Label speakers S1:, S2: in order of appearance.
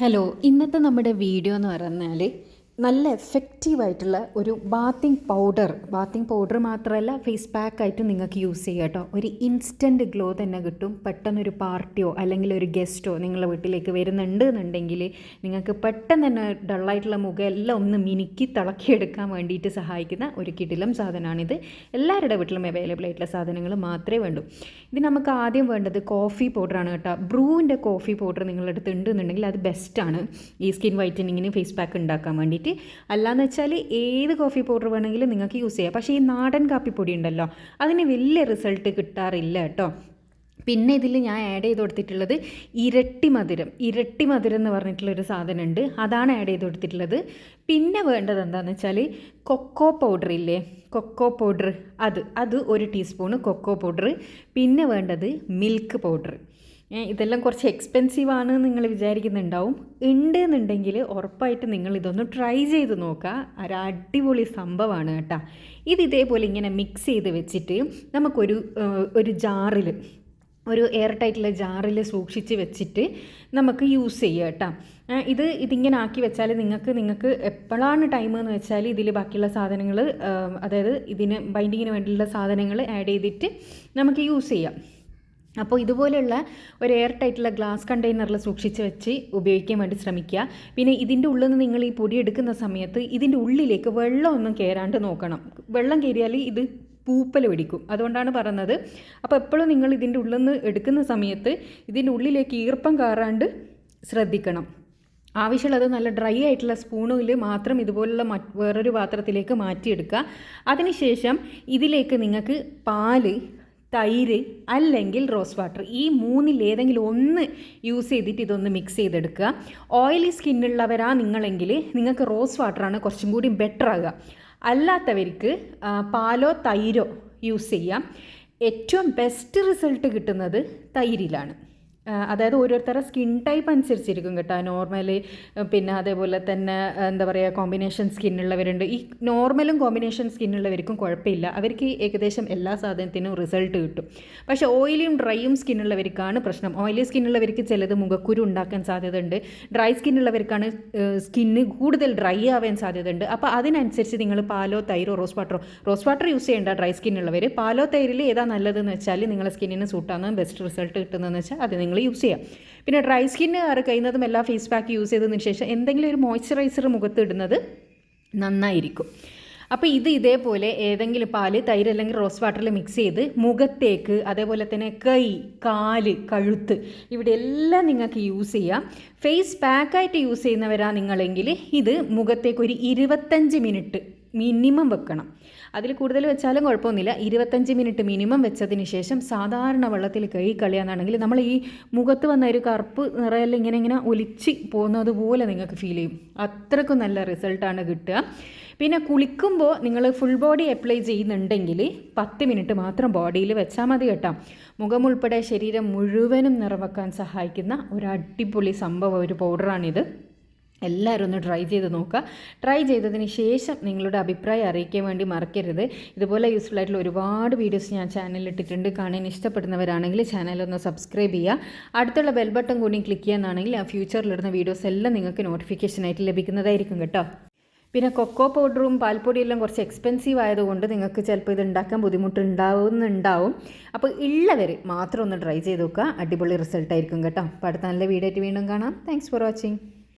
S1: Hello, ഇന്നത്തെ നമ്മുടെ video എന്ന് പറഞ്ഞാൽ നല്ല എഫക്റ്റീവായിട്ടുള്ള ഒരു ബാത്തിങ് പൗഡർ മാത്രമല്ല ഫേസ് പാക്കായിട്ട് നിങ്ങൾക്ക് യൂസ് ചെയ്യാം കേട്ടോ. ഒരു ഇൻസ്റ്റൻറ്റ് ഗ്ലോ തന്നെ കിട്ടും. പെട്ടെന്നൊരു പാർട്ടിയോ അല്ലെങ്കിൽ ഒരു ഗസ്റ്റോ നിങ്ങളുടെ വീട്ടിലേക്ക് വരുന്നുണ്ട് എന്നുണ്ടെങ്കിൽ നിങ്ങൾക്ക് പെട്ടെന്ന് തന്നെ ഡള്ളായിട്ടുള്ള മുഖം എല്ലാം ഒന്ന് മിനുക്കി തിളക്കിയെടുക്കാൻ വേണ്ടിയിട്ട് സഹായിക്കുന്ന ഒരു കിടിലം സാധനമാണിത്. എല്ലാവരുടെ വീട്ടിലും അവൈലബിൾ ആയിട്ടുള്ള സാധനങ്ങൾ മാത്രമേ വേണ്ടൂ. ഇത് നമുക്ക് ആദ്യം വേണ്ടത് കോഫി പൗഡറാണ് കേട്ടോ. ബ്രൂവിൻ്റെ കോഫി പൗഡർ നിങ്ങളുടെ അടുത്ത് ഉണ്ടെന്നുണ്ടെങ്കിൽ അത് ബെസ്റ്റാണ് ഈ സ്കിൻ വൈറ്റനിങ്ങിന് ഫേസ് പാക്ക് ഉണ്ടാക്കാൻ വേണ്ടിയിട്ട്. അല്ലാന്ന് വെച്ചാൽ ഏത് കോഫി പൗഡർ വേണമെങ്കിലും നിങ്ങൾക്ക് യൂസ് ചെയ്യാം. പക്ഷേ ഈ നാടൻ കാപ്പിപ്പൊടി ഉണ്ടല്ലോ, അതിന് വലിയ റിസൾട്ട് കിട്ടാറില്ല കേട്ടോ. പിന്നെ ഇതിൽ ഞാൻ ആഡ് ചെയ്ത് കൊടുത്തിട്ടുള്ളത് ഇരട്ടി മധുരം എന്ന് പറഞ്ഞിട്ടുള്ളൊരു സാധനമുണ്ട്, അതാണ് ആഡ് ചെയ്ത് കൊടുത്തിട്ടുള്ളത്. പിന്നെ വേണ്ടത് എന്താണെന്ന് വെച്ചാൽ കൊക്കോ പൗഡർ ഇല്ലേ, കൊക്കോ പൗഡർ അത് 1 ടീസ്പൂണ് കൊക്കോ പൗഡർ. പിന്നെ വേണ്ടത് മിൽക്ക് പൗഡർ. ഇതെല്ലാം കുറച്ച് എക്സ്പെൻസീവാണ് നിങ്ങൾ വിചാരിക്കുന്നുണ്ടാവും. ഉണ്ടെന്നുണ്ടെങ്കിൽ ഉറപ്പായിട്ട് നിങ്ങൾ ഇതൊന്ന് ട്രൈ ചെയ്ത് നോക്കുക. ഒരു അടിപൊളി സംഭവമാണ് കേട്ടോ. ഇതേപോലെ ഇങ്ങനെ മിക്സ് ചെയ്ത് വെച്ചിട്ട് നമുക്കൊരു ജാറിൽ, ഒരു എയർ ടൈറ്റുള്ള ജാറിൽ സൂക്ഷിച്ച് വെച്ചിട്ട് നമുക്ക് യൂസ് ചെയ്യാം കേട്ടോ. ഇതിങ്ങനെ ആക്കി വെച്ചാൽ നിങ്ങൾക്ക് എപ്പോഴാണ് ടൈം എന്ന് വെച്ചാൽ ഇതിൽ ബാക്കിയുള്ള സാധനങ്ങൾ, അതായത് ഇതിന് ബൈൻഡിങ്ങിന് വേണ്ടിയുള്ള സാധനങ്ങൾ ആഡ് ചെയ്തിട്ട് നമുക്ക് യൂസ് ചെയ്യാം. അപ്പോൾ ഇതുപോലെയുള്ള ഒരു എയർ ടൈറ്റുള്ള ഗ്ലാസ് കണ്ടെയ്നറിൽ സൂക്ഷിച്ച് വെച്ച് ഉപയോഗിക്കാൻ വേണ്ടി ശ്രമിക്കുക. പിന്നെ ഇതിൻ്റെ ഉള്ളിൽ നിന്ന് നിങ്ങൾ ഈ പൊടി എടുക്കുന്ന സമയത്ത് ഇതിൻ്റെ ഉള്ളിലേക്ക് വെള്ളമൊന്നും കയറാണ്ട് നോക്കണം. വെള്ളം കയറിയാൽ ഇത് പൂപ്പൽ പിടിക്കും, അതുകൊണ്ടാണ് പറയുന്നത്. അപ്പോൾ എപ്പോഴും നിങ്ങൾ ഇതിൻ്റെ ഉള്ളിൽ നിന്ന് എടുക്കുന്ന സമയത്ത് ഇതിൻ്റെ ഉള്ളിലേക്ക് ഈർപ്പം കയറാണ്ട് ശ്രദ്ധിക്കണം. ആവശ്യമുള്ളത് നല്ല ഡ്രൈ ആയിട്ടുള്ള സ്പൂണിൽ മാത്രം ഇതുപോലുള്ള വേറൊരു പാത്രത്തിലേക്ക് മാറ്റിയെടുക്കുക. അതിനുശേഷം ഇതിലേക്ക് നിങ്ങൾക്ക് പാല്, തൈര് അല്ലെങ്കിൽ റോസ് വാട്ടർ, ഈ 3ൽ ഏതെങ്കിലും ഒന്ന് യൂസ് ചെയ്തിട്ട് ഇതൊന്ന് മിക്സ് ചെയ്തെടുക്കുക. ഓയിലി സ്കിന്നുള്ളവരാ നിങ്ങളെങ്കിൽ നിങ്ങൾക്ക് റോസ് വാട്ടറാണ് കുറച്ചും കൂടി ബെറ്റർ ആകുക. അല്ലാത്തവർക്ക് പാലോ തൈരോ യൂസ് ചെയ്യാം. ഏറ്റവും ബെസ്റ്റ് റിസൾട്ട് കിട്ടുന്നത് തൈരിലാണ്. അതായത് ഓരോരുത്തരുടെ സ്കിൻ ടൈപ്പ് അനുസരിച്ചിരിക്കും കേട്ടോ. നോർമലി പിന്നെ അതേപോലെ തന്നെ എന്താ പറയുക, കോമ്പിനേഷൻ സ്കിന്നുള്ളവരുണ്ട്. ഈ നോർമലും കോമ്പിനേഷൻ സ്കിന്നുള്ളവർക്കും കുഴപ്പമില്ല, അവർക്ക് ഏകദേശം എല്ലാ സാധനത്തിനും റിസൾട്ട് കിട്ടും. പക്ഷേ ഓയിലിയും ഡ്രൈയും സ്കിന്നുള്ളവർക്കാണ് പ്രശ്നം. ഓയിലി സ്കിന്നുള്ളവർക്ക് ചിലത് മുഖക്കുരു ഉണ്ടാക്കാൻ സാധ്യതയുണ്ട്. ഡ്രൈ സ്കിന്നുള്ളവർക്കാണ് സ്കിന്ന് കൂടുതൽ ഡ്രൈ ആവാൻ സാധ്യതയുണ്ട്. അപ്പോൾ അതിനനുസരിച്ച് നിങ്ങൾ പാലോ തൈരോ റോസ് വാട്ടർ യൂസ് ചെയ്യേണ്ട ഡ്രൈ സ്കിന്നുള്ളവർ. പാലോ തൈരിൽ ഏതാ നല്ലതെന്ന് വെച്ചാൽ നിങ്ങളുടെ സ്കിന്നിന് സൂട്ടാകുന്ന ബെസ്റ്റ് റിസൾട്ട് കിട്ടുന്നതെന്ന് വെച്ചാൽ അത് നിങ്ങൾ യൂസ് ചെയ്യാം. പിന്നെ ഡ്രൈ സ്കിന്നുകാർ കഴിയുന്നതും എല്ലാ ഫേസ് പാക്ക് യൂസ് ചെയ്തതിന് ശേഷം എന്തെങ്കിലും ഒരു മോയ്സ്ചറൈസർ മുഖത്ത് ഇടുന്നത് നന്നായിരിക്കും. അപ്പോൾ ഇതേപോലെ ഏതെങ്കിലും പാല്, തൈര് അല്ലെങ്കിൽ റോസ് വാട്ടറിൽ മിക്സ് ചെയ്ത് മുഖത്തേക്ക്, അതേപോലെ തന്നെ കൈ, കാല്, കഴുത്ത്, ഇവിടെ എല്ലാം നിങ്ങൾക്ക് യൂസ് ചെയ്യാം. ഫേസ് പാക്കായിട്ട് യൂസ് ചെയ്യുന്നവരാ നിങ്ങളെങ്കിൽ ഇത് മുഖത്തേക്ക് ഒരു 25 മിനിറ്റ് മിനിമം വെക്കണം. അതിൽ കൂടുതൽ വെച്ചാലും കുഴപ്പമൊന്നുമില്ല. 25 മിനിറ്റ് മിനിമം വെച്ചതിന് ശേഷം സാധാരണ വെള്ളത്തിൽ കഴുകി കളയാന്നാണെങ്കിൽ നമ്മൾ ഈ മുഖത്ത് വന്ന ഒരു കറുപ്പ് നിറയെല്ലാം ഇങ്ങനെ ഒലിച്ച് പോകുന്നത് പോലെ നിങ്ങൾക്ക് ഫീൽ ചെയ്യും. അത്രയ്ക്കും നല്ല റിസൾട്ടാണ് കിട്ടുക. പിന്നെ കുളിക്കുമ്പോൾ നിങ്ങൾ ഫുൾ ബോഡി അപ്ലൈ ചെയ്യുന്നുണ്ടെങ്കിൽ 10 മിനിറ്റ് മാത്രം ബോഡിയിൽ വെച്ചാൽ മതി കേട്ടോ. മുഖം ഉൾപ്പെടെ ശരീരം മുഴുവനും നിറവെക്കാൻ സഹായിക്കുന്ന ഒരു അടിപൊളി സംഭവം, ഒരു പൗഡറാണിത്. എല്ലാവരും ഒന്ന് ട്രൈ ചെയ്ത് നോക്കുക. ട്രൈ ചെയ്തതിന് ശേഷം നിങ്ങളുടെ അഭിപ്രായം അറിയിക്കാൻ വേണ്ടി മറക്കരുത്. ഇതുപോലെ യൂസ്ഫുൾ ആയിട്ടുള്ള ഒരുപാട് വീഡിയോസ് ഞാൻ ചാനലിൽ ഇട്ടിട്ടുണ്ട്. കാണാൻ ഇഷ്ടപ്പെടുന്നവരാണെങ്കിൽ ചാനലൊന്ന് സബ്സ്ക്രൈബ് ചെയ്യുക. അടുത്തുള്ള ബെൽ ബട്ടൺ കൂടി ക്ലിക്ക് ചെയ്യാനാണെങ്കിൽ ആ ഫ്യൂച്ചറിലിടുന്ന വീഡിയോസ് എല്ലാം നിങ്ങൾക്ക് നോട്ടിഫിക്കേഷനായിട്ട് ലഭിക്കുന്നതായിരിക്കും കേട്ടോ. പിന്നെ കൊക്കോ പൗഡറും പാൽപ്പൊടിയെല്ലാം കുറച്ച് എക്സ്പെൻസീവ് ആയതുകൊണ്ട് നിങ്ങൾക്ക് ചിലപ്പോൾ ഇത് ഉണ്ടാക്കാൻ ബുദ്ധിമുട്ടുണ്ടാവും. അപ്പോൾ ഉള്ളവർ മാത്രം ഒന്ന് ട്രൈ ചെയ്ത് നോക്കുക. അടിപൊളി റിസൾട്ടായിരിക്കും കേട്ടോ. അപ്പോൾ അടുത്ത നല്ല വീഡിയോ ആയിട്ട് വീണ്ടും കാണാം. Thanks for watching.